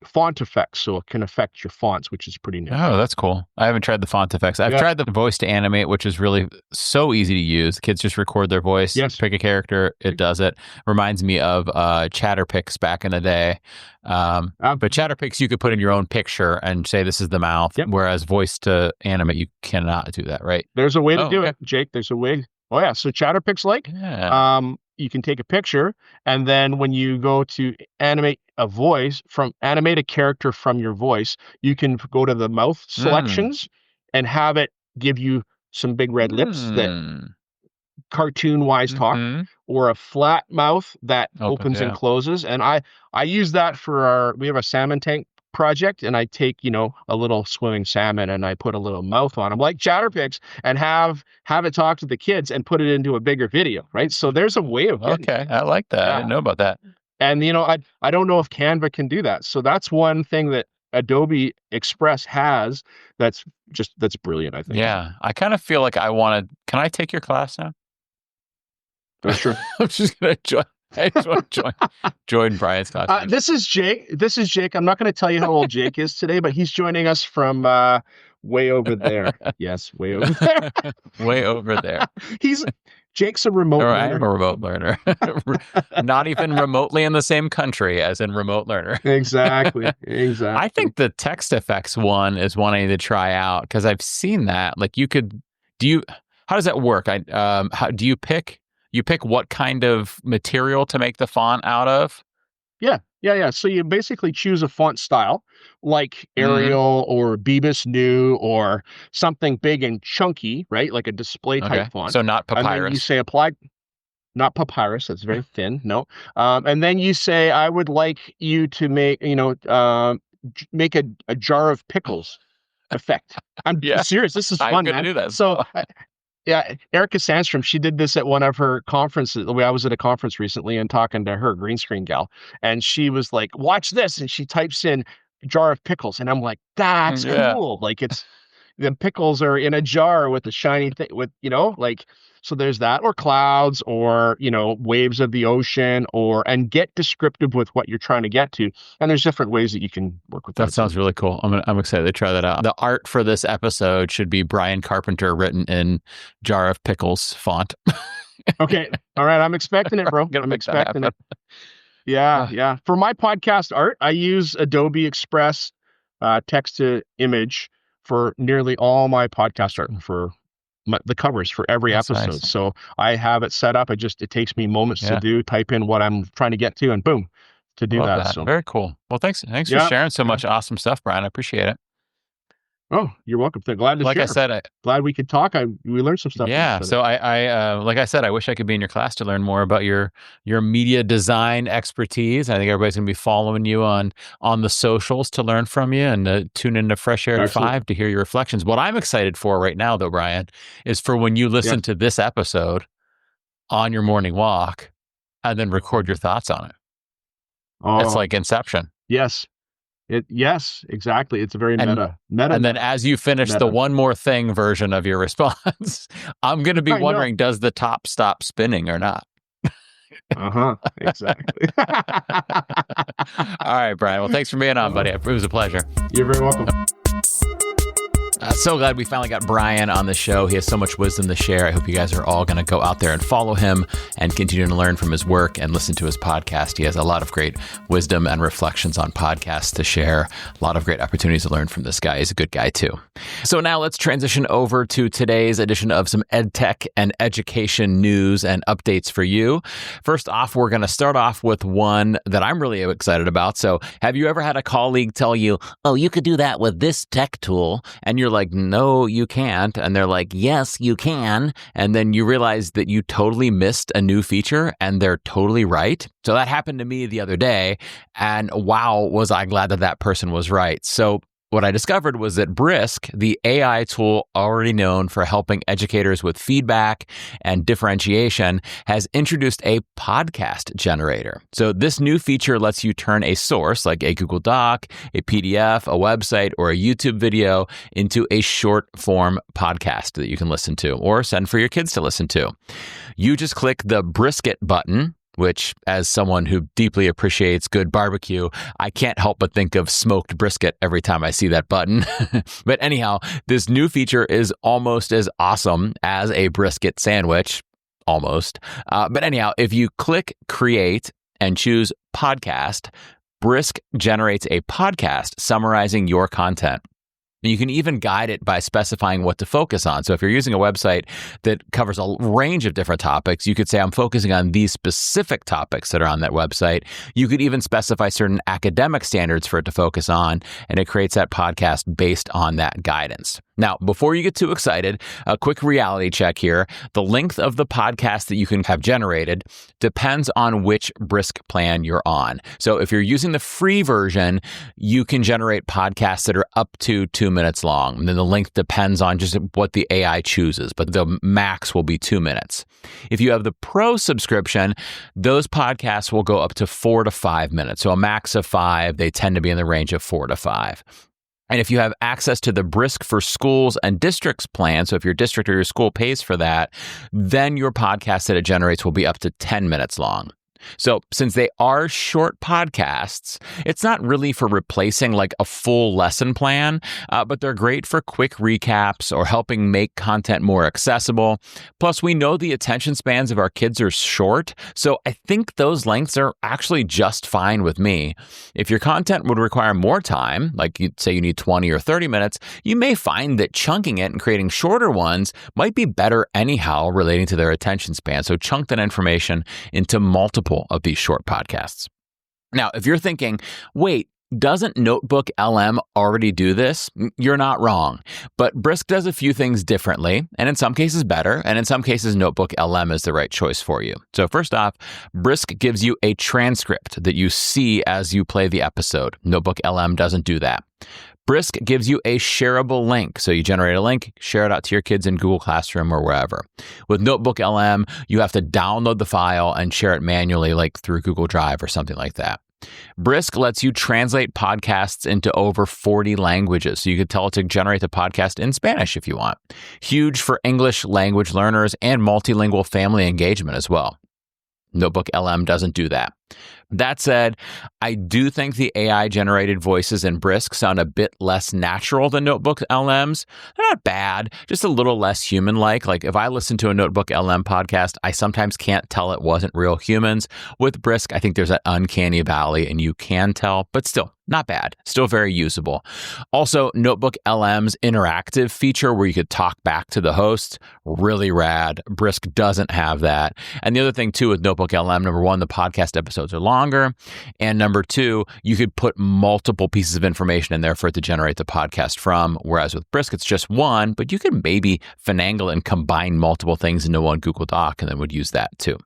Speaker 3: font effects, so it can affect your fonts, which is pretty neat.
Speaker 1: Oh, that's cool. I haven't tried the font effects. I've tried the voice to animate, which is really so easy to use. Kids just record their voice, pick a character, it does it. Reminds me of Chatterpix back in the day. But Chatterpix, you could put in your own picture and say this is the mouth, whereas voice to animate, you cannot do that, right?
Speaker 3: There's a way to do it, Jake. There's a way. Oh yeah, so Chatterpix you can take a picture, and then when you go to animate a character from your voice, you can go to the mouth selections and have it give you some big red lips that cartoon-wise talk, or a flat mouth that opens and
Speaker 1: yeah.
Speaker 3: closes. And I use that for we have a salmon tank project, and I take, a little swimming salmon and I put a little mouth on them like Chatterpix and have it talk to the kids and put it into a bigger video, right? So there's a way of getting
Speaker 1: Okay, I like that. I didn't know about that.
Speaker 3: And, I don't know if Canva can do that. So that's one thing that Adobe Express has that's brilliant, I think.
Speaker 1: Yeah, I kind of feel like can I take your class now?
Speaker 3: That's true.
Speaker 1: I'm just going to join. I just want to join Bryan's class.
Speaker 3: This is Jake. I'm not going to tell you how old Jake is today, but he's joining us from way over there. Yes, way over there.
Speaker 1: Way over there.
Speaker 3: Jake's a remote learner.
Speaker 1: I am a remote learner. Not even remotely in the same country as in remote learner.
Speaker 3: Exactly.
Speaker 1: I think the text effects one is one I need to try out because I've seen that. Like how does that work? How do you pick what kind of material to make the font out of?
Speaker 3: Yeah. So you basically choose a font style like Arial or Bebas New or something big and chunky, right? Like a display type font.
Speaker 1: So not Papyrus.
Speaker 3: And then you say apply, not Papyrus. That's very thin. No. And then you say, I would like you to make, make a jar of pickles effect. I'm serious. This is fun, man.
Speaker 1: Do that.
Speaker 3: So yeah, Erica Sandstrom, she did this at one of her conferences. I was at a conference recently and talking to her green screen gal, and she was like, watch this. And she types in jar of pickles. And I'm like, that's cool. Like the pickles are in a jar with a shiny thing with, so there's that, or clouds, or, waves of the ocean, and get descriptive with what you're trying to get to. And there's different ways that you can work with that.
Speaker 1: That sounds really cool. I'm excited to try that out. The art for this episode should be Bryon Carpenter written in jar of pickles font.
Speaker 3: Okay. All right. I'm expecting it, bro. I'm expecting it. Yeah. For my podcast art, I use Adobe Express text to image for nearly all my podcast art for the covers for every episode. Nice. So I have it set up. It takes me moments to do, type in what I'm trying to get to, and boom, to do that. So
Speaker 1: very cool. Well, thanks for sharing so much awesome stuff, Bryon. I appreciate it.
Speaker 3: Oh, you're welcome. Glad to share.
Speaker 1: Like I said,
Speaker 3: glad we could talk. We learned some stuff.
Speaker 1: Yeah. So I like I said, I wish I could be in your class to learn more about your media design expertise. I think everybody's going to be following you on the socials to learn from you and tune into Fresh Air at 5 to hear your reflections. What I'm excited for right now, though, Bryon, is for when you listen to this episode on your morning walk and then record your thoughts on it. Oh, it's like Inception.
Speaker 3: Yes. Yes, exactly. It's a very meta. And
Speaker 1: then as you finish the one more thing version of your response, I'm going to be wondering, does the top stop spinning or not?
Speaker 3: Exactly.
Speaker 1: All right, Bryon. Well, thanks for being on, buddy. It was a pleasure.
Speaker 3: You're very welcome.
Speaker 1: So glad we finally got Bryon on the show. He has so much wisdom to share. I hope you guys are all going to go out there and follow him and continue to learn from his work and listen to his podcast. He has a lot of great wisdom and reflections on podcasts to share. A lot of great opportunities to learn from this guy. He's a good guy too. So now let's transition over to today's edition of some EdTech and education news and updates for you. First off, we're going to start off with one that I'm really excited about. So have you ever had a colleague tell you, oh, you could do that with this tech tool? And you're like, no, you can't. And they're like, yes, you can. And then you realize that you totally missed a new feature and they're totally right. So that happened to me the other day. And wow, was I glad that person was right. So what I discovered was that Brisk, the AI tool already known for helping educators with feedback and differentiation, has introduced a podcast generator. So this new feature lets you turn a source like a Google Doc, a PDF, a website, or a YouTube video into a short form podcast that you can listen to or send for your kids to listen to. You just click the brisket button, which, as someone who deeply appreciates good barbecue, I can't help but think of smoked brisket every time I see that button. But anyhow, this new feature is almost as awesome as a brisket sandwich, almost. But anyhow, if you click Create and choose Podcast, Brisk generates a podcast summarizing your content. You can even guide it by specifying what to focus on. So if you're using a website that covers a range of different topics, you could say, I'm focusing on these specific topics that are on that website. You could even specify certain academic standards for it to focus on, and it creates that podcast based on that guidance. Now, before you get too excited, a quick reality check here. The length of the podcast that you can have generated depends on which Brisk plan you're on. So if you're using the free version, you can generate podcasts that are up to 2 minutes long. And then the length depends on just what the AI chooses, but the max will be 2 minutes. If you have the Pro subscription, those podcasts will go up to 4 to 5 minutes. So a max of 5, they tend to be in the range of 4 to 5. And if you have access to the Brisk for Schools and Districts plan, so if your district or your school pays for that, then your podcast that it generates will be up to 10 minutes long. So since they are short podcasts, it's not really for replacing like a full lesson plan, but they're great for quick recaps or helping make content more accessible. Plus, we know the attention spans of our kids are short, so I think those lengths are actually just fine with me. If your content would require more time, like you'd say you need 20 or 30 minutes, you may find that chunking it and creating shorter ones might be better anyhow relating to their attention span. So chunk that information into multiple of these short podcasts. Now, if you're thinking, wait, doesn't Notebook LM already do this? You're not wrong. But Brisk does a few things differently, and in some cases better, and in some cases Notebook LM is the right choice for you. So first off, Brisk gives you a transcript that you see as you play the episode. Notebook LM doesn't do that. Brisk gives you a shareable link. So you generate a link, share it out to your kids in Google Classroom or wherever. With Notebook LM, you have to download the file and share it manually, like through Google Drive or something like that. Brisk lets you translate podcasts into over 40 languages. So you could tell it to generate the podcast in Spanish if you want. Huge for English language learners and multilingual family engagement as well. Notebook LM doesn't do that. That said, I do think the AI-generated voices in Brisk sound a bit less natural than Notebook LM's. They're not bad, just a little less human-like. Like if I listen to a Notebook LM podcast, I sometimes can't tell it wasn't real humans. With Brisk, I think there's that uncanny valley, and you can tell, but still, not bad. Still very usable. Also, Notebook LM's interactive feature where you could talk back to the host, really rad. Brisk doesn't have that. And the other thing too with Notebook LM, number one, the podcast episodes are longer. And number two, you could put multiple pieces of information in there for it to generate the podcast from. Whereas with Brisk, it's just one, but you can maybe finagle and combine multiple things into one Google Doc and then would use that too.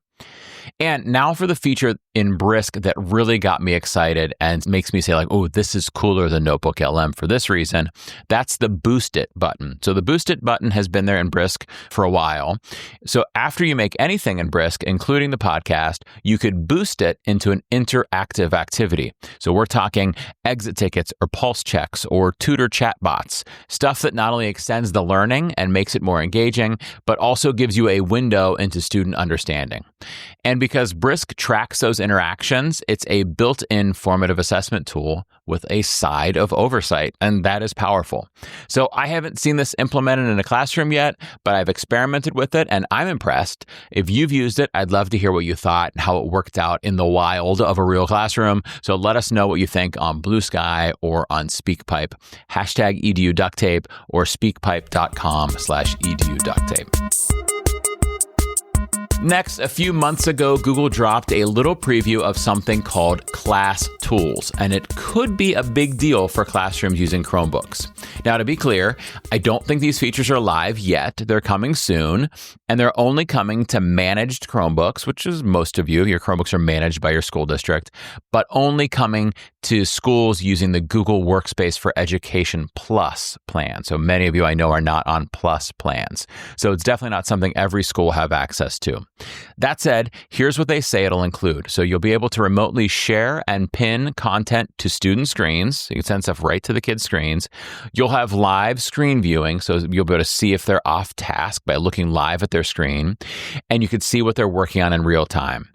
Speaker 1: And now for the feature in Brisk that really got me excited and makes me say like, oh, this is cooler than Notebook LM for this reason. That's the Boost It button. So the Boost It button has been there in Brisk for a while. So after you make anything in Brisk, including the podcast, you could boost it into an interactive activity. So we're talking exit tickets or pulse checks or tutor chatbots, stuff that not only extends the learning and makes it more engaging, but also gives you a window into student understanding. And because Brisk tracks those interactions, it's a built-in formative assessment tool with a side of oversight, and that is powerful. So I haven't seen this implemented in a classroom yet, but I've experimented with it, and I'm impressed. If you've used it, I'd love to hear what you thought and how it worked out in the wild of a real classroom. So let us know what you think on Blue Sky or on SpeakPipe. Hashtag EduDuctTape or speakpipe.com/EduDuctTape. Next, a few months ago, Google dropped a little preview of something called Class Tools, and it could be a big deal for classrooms using Chromebooks. Now, to be clear, I don't think these features are live yet. They're coming soon, and they're only coming to managed Chromebooks, which is most of you. Your Chromebooks are managed by your school district, but only coming to schools using the Google Workspace for Education Plus plan. So many of you I know are not on Plus plans. So it's definitely not something every school will have access to. That said, here's what they say it'll include. So you'll be able to remotely share and pin content to student screens. So you can send stuff right to the kids' screens. You'll have live screen viewing. So you'll be able to see if they're off task by looking live at their screen. And you can see what they're working on in real time.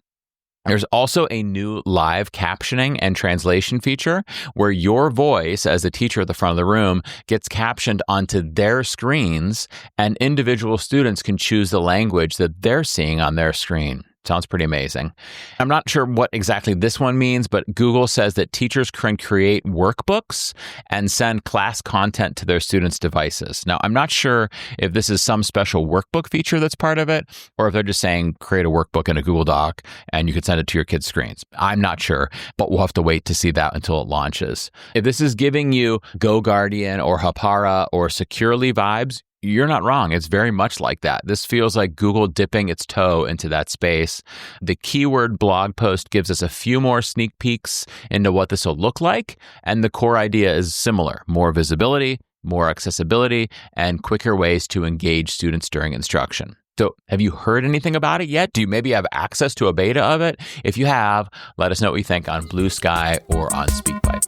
Speaker 1: There's also a new live captioning and translation feature where your voice as a teacher at the front of the room gets captioned onto their screens and individual students can choose the language that they're seeing on their screen. Sounds pretty amazing. I'm not sure what exactly this one means, but Google says that teachers can create workbooks and send class content to their students' devices. Now, I'm not sure if this is some special workbook feature that's part of it, or if they're just saying create a workbook in a Google Doc and you can send it to your kids' screens. I'm not sure, but we'll have to wait to see that until it launches. If this is giving you Go Guardian or Hapara or Securely vibes, you're not wrong. It's very much like that. This feels like Google dipping its toe into that space. The keyword blog post gives us a few more sneak peeks into what this will look like, and the core idea is similar: more visibility, more accessibility, and quicker ways to engage students during instruction. So have you heard anything about it yet? Do you maybe have access to a beta of it? If you have, let us know what you think on Blue Sky or on SpeakPipe.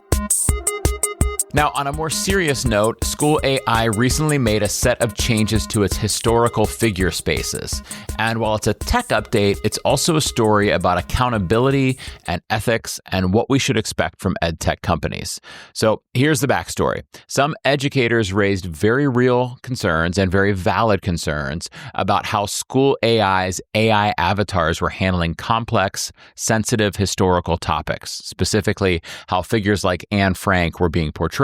Speaker 1: Now, on a more serious note, SchoolAI recently made a set of changes to its historical figure spaces. And while it's a tech update, it's also a story about accountability and ethics and what we should expect from EdTech companies. So here's the backstory. Some educators raised very real concerns and very valid concerns about how SchoolAI's AI avatars were handling complex, sensitive historical topics, specifically how figures like Anne Frank were being portrayed,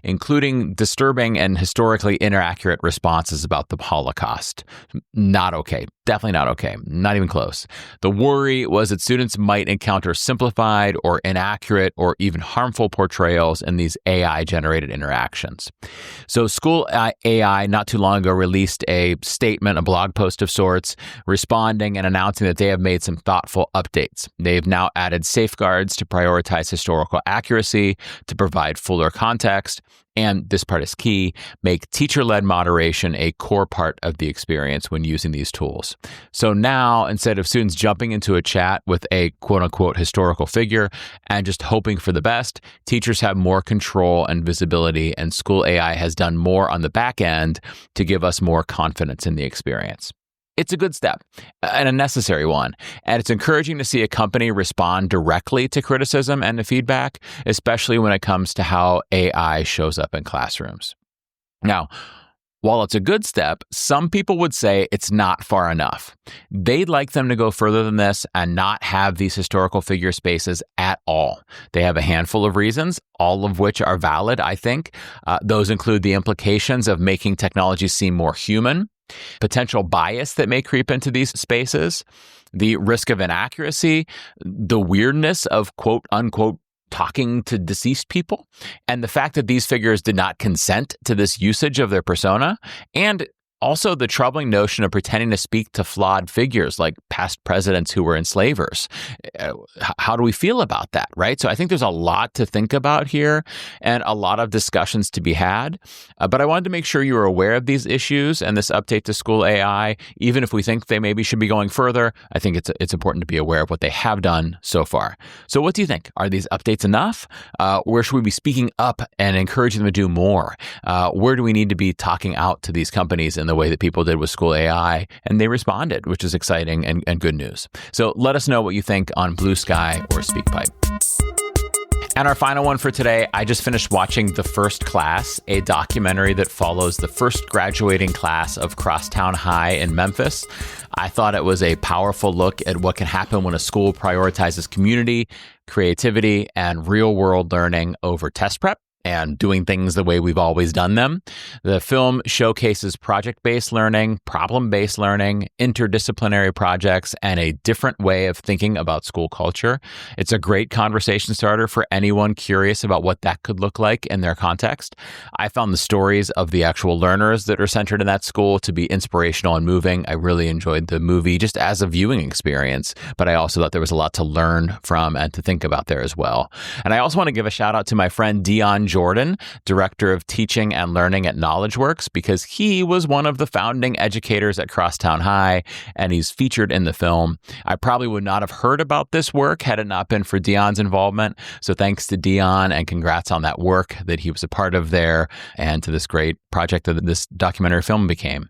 Speaker 1: including disturbing and historically inaccurate responses about the Holocaust. Not okay. Definitely not okay. Not even close. The worry was that students might encounter simplified or inaccurate or even harmful portrayals in these AI-generated interactions. So SchoolAI not too long ago released a statement, a blog post of sorts, responding and announcing that they have made some thoughtful updates. They've now added safeguards to prioritize historical accuracy, to provide fuller context, and this part is key, make teacher-led moderation a core part of the experience when using these tools. So now, instead of students jumping into a chat with a quote-unquote historical figure and just hoping for the best, teachers have more control and visibility, and SchoolAI has done more on the back end to give us more confidence in the experience. It's a good step and a necessary one, and it's encouraging to see a company respond directly to criticism and to feedback, especially when it comes to how AI shows up in classrooms. Now, while it's a good step, some people would say it's not far enough. They'd like them to go further than this and not have these historical figure spaces at all. They have a handful of reasons, all of which are valid, I think. Those include the implications of making technology seem more human, potential bias that may creep into these spaces, the risk of inaccuracy, the weirdness of quote unquote talking to deceased people, and the fact that these figures did not consent to this usage of their persona, and also the troubling notion of pretending to speak to flawed figures like past presidents who were enslavers. How do we feel about that, right? So I think there's a lot to think about here and a lot of discussions to be had. But I wanted to make sure you were aware of these issues and this update to SchoolAI. Even if we think they maybe should be going further, I think it's important to be aware of what they have done so far. So what do you think? Are these updates enough? Where should we be speaking up and encouraging them to do more? Where do we need to be talking out to these companies in the way that people did with SchoolAI? And they responded, which is exciting and good news. So let us know what you think on Blue Sky or SpeakPipe. And our final one for today, I just finished watching The First Class, a documentary that follows the first graduating class of Crosstown High in Memphis. I thought it was a powerful look at what can happen when a school prioritizes community, creativity, and real-world learning over test prep and doing things the way we've always done them. The film showcases project-based learning, problem-based learning, interdisciplinary projects, and a different way of thinking about school culture. It's a great conversation starter for anyone curious about what that could look like in their context. I found the stories of the actual learners that are centered in that school to be inspirational and moving. I really enjoyed the movie just as a viewing experience, but I also thought there was a lot to learn from and to think about there as well. And I also want to give a shout out to my friend Dion Jordan, Director of Teaching and Learning at KnowledgeWorks, because he was one of the founding educators at Crosstown High, and he's featured in the film. I probably would not have heard about this work had it not been for Dion's involvement. So thanks to Dion, and congrats on that work that he was a part of there, and to this great project that this documentary film became.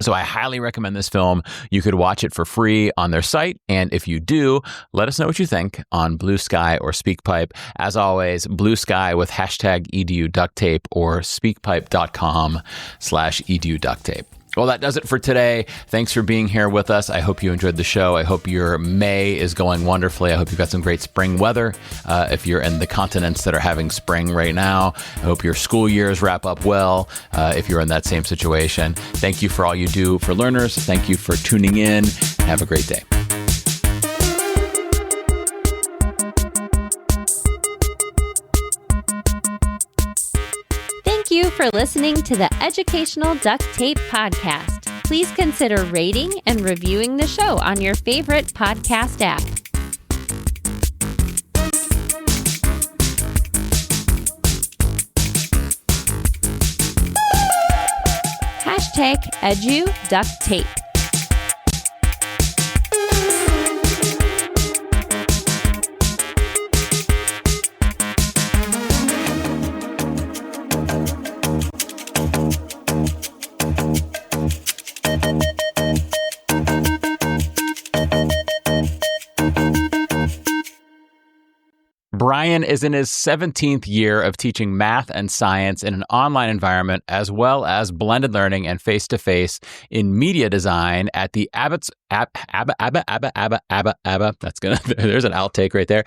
Speaker 1: So I highly recommend this film. You could watch it for free on their site. And if you do, let us know what you think on Blue Sky or SpeakPipe. As always, Blue Sky with hashtag EduDuctTape or speakpipe.com/EduDuctTape. Well, that does it for today. Thanks for being here with us. I hope you enjoyed the show. I hope your May is going wonderfully. I hope you've got some great spring weather. If you're in the continents that are having spring right now, I hope your school years wrap up well. If you're in that same situation, thank you for all you do for learners. Thank you for tuning in. Have a great day.
Speaker 2: Thank you for listening to the Educational Duct Tape Podcast. Please consider rating and reviewing the show on your favorite podcast app. #EduDuctTape.
Speaker 1: Bryon is in his 17th year of teaching math and science in an online environment, as well as blended learning and face-to-face in media design at the Abbott's That's gonna. There's an outtake right there.